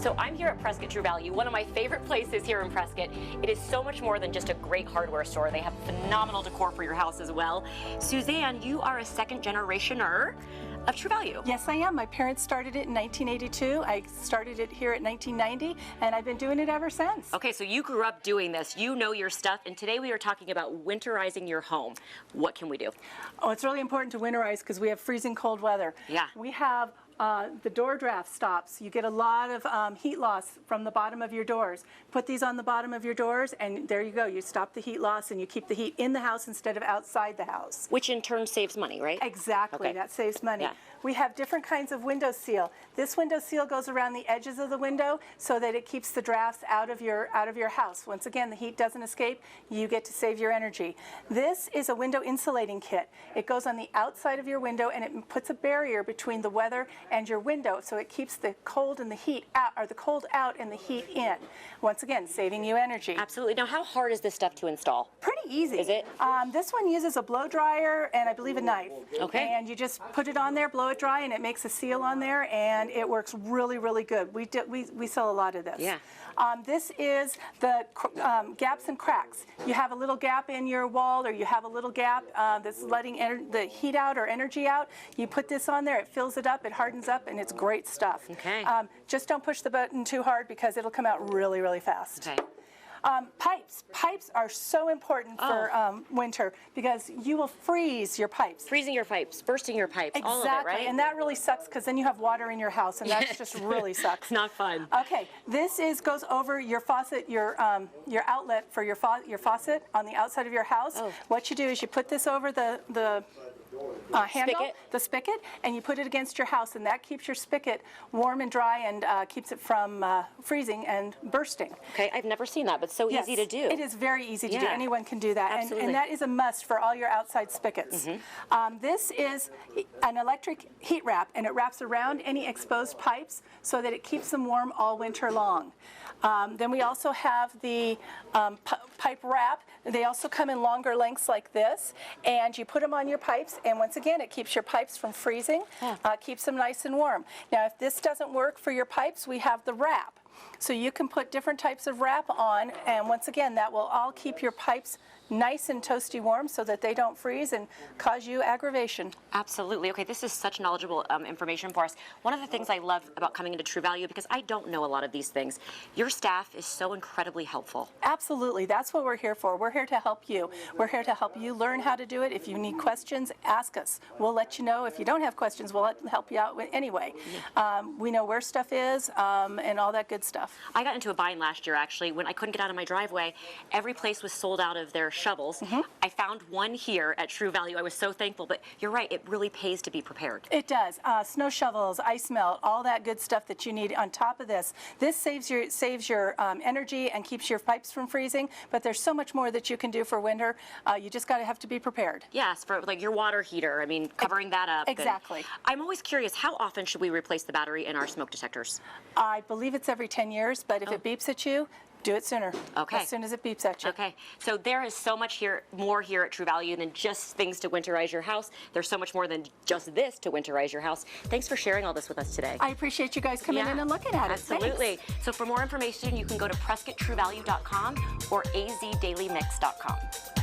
So I'm here at Prescott True Value, one of my favorite places here in Prescott. It is so much more than just a great hardware store. They have phenomenal decor for your house as well. Suzanne, you are a second generationer of True Value. Yes, I am. My parents started it in 1982. I started it here at 1990, and I've been doing it ever since. Okay, so you grew up doing this. You know your stuff, and today we are talking about winterizing your home. What can we do? Oh, it's really important to winterize because we have freezing cold weather. Yeah. We have the door draft stops. You get a lot of heat loss from the bottom of your doors. Put these on the bottom of your doors, and there you go. You stop the heat loss, and you keep the heat in the house instead of outside the house. Which in turn saves money, right? Exactly. Okay. That saves money. Yeah. We have different kinds of window seal. This window seal goes around the edges of the window so that it keeps the drafts out of your house. Once again, the heat doesn't escape. You get to save your energy. This is a window insulating kit. It goes on the outside of your window, and it puts a barrier between the weather and your window, so it keeps the cold and the heat out, or the cold out and the heat in. Once again, saving you energy. Absolutely. Now, how hard is this stuff to install? Pretty easy. Is it? This one uses a blow dryer and I believe a knife. Okay. And you just put it on there, blow it dry, and it makes a seal on there, and it works really, really good. We sell a lot of this. Yeah. This is the gaps and cracks. You have a little gap in your wall, or you have a little gap that's letting the heat out or energy out. You put this on there, it fills it up, it hardens up, and it's great stuff. Okay. Just don't push the button too hard because it'll come out really, really fast. Okay. Pipes. Pipes are so important for winter because you will freeze your pipes. Freezing your pipes, bursting your pipes, Exactly. all of it, right? And that really sucks because then you have water in your house, and that just really sucks. It's not fun. Okay, this goes over your faucet, your outlet for your faucet on the outside of your house. Oh. What you do is you put this over the handle, Spigot? the spigot, and you put it against your house, and that keeps your spigot warm and dry and keeps it from freezing and bursting. Okay, I've never seen that, but so Yes, easy to do. It is very easy to do. Yeah. Anyone can do that. Absolutely. And that is a must for all your outside spigots. This is an electric heat wrap, and it wraps around any exposed pipes so that it keeps them warm all winter long. Then we also have the pipe wrap. They also come in longer lengths like this, and you put them on your pipes, and once again, it keeps your pipes from freezing, keeps them nice and warm. Now, if this doesn't work for your pipes, we have the wrap. So you can put different types of wrap on, and once again, that will all keep your pipes nice and toasty warm so that they don't freeze and cause you aggravation. Absolutely. Okay, this is such knowledgeable information for us. One of the things I love about coming into True Value, because I don't know a lot of these things, your staff is so incredibly helpful. Absolutely. That's what we're here for. We're here to help you. We're here to help you learn how to do it. If you need questions, ask us. We'll let you know. If you don't have questions, we'll help you out anyway. We know where stuff is and all that good stuff. I got into a bind last year, actually, when I couldn't get out of my driveway. Every place was sold out of their shovels. I found one here at True Value. I was so thankful, but you're right, it really pays to be prepared. It does. Snow shovels, ice melt, all that good stuff that you need on top of this. This saves your energy and keeps your pipes from freezing, but there's so much more that you can do for winter. You just have to be prepared. Yes, for like your water heater, I mean, covering that up. Exactly. I'm always curious, how often should we replace the battery in our smoke detectors? I believe it's every 10 years, but if it beeps at you, do it sooner. Okay. As soon as it beeps at you. Okay. So there is so much more here at True Value than just things to winterize your house. There's so much more than just this to winterize your house. Thanks for sharing all this with us today. I appreciate you guys coming in and looking at it. Absolutely. Thanks. So for more information, you can go to PrescottTrueValue.com or AZDailyMix.com.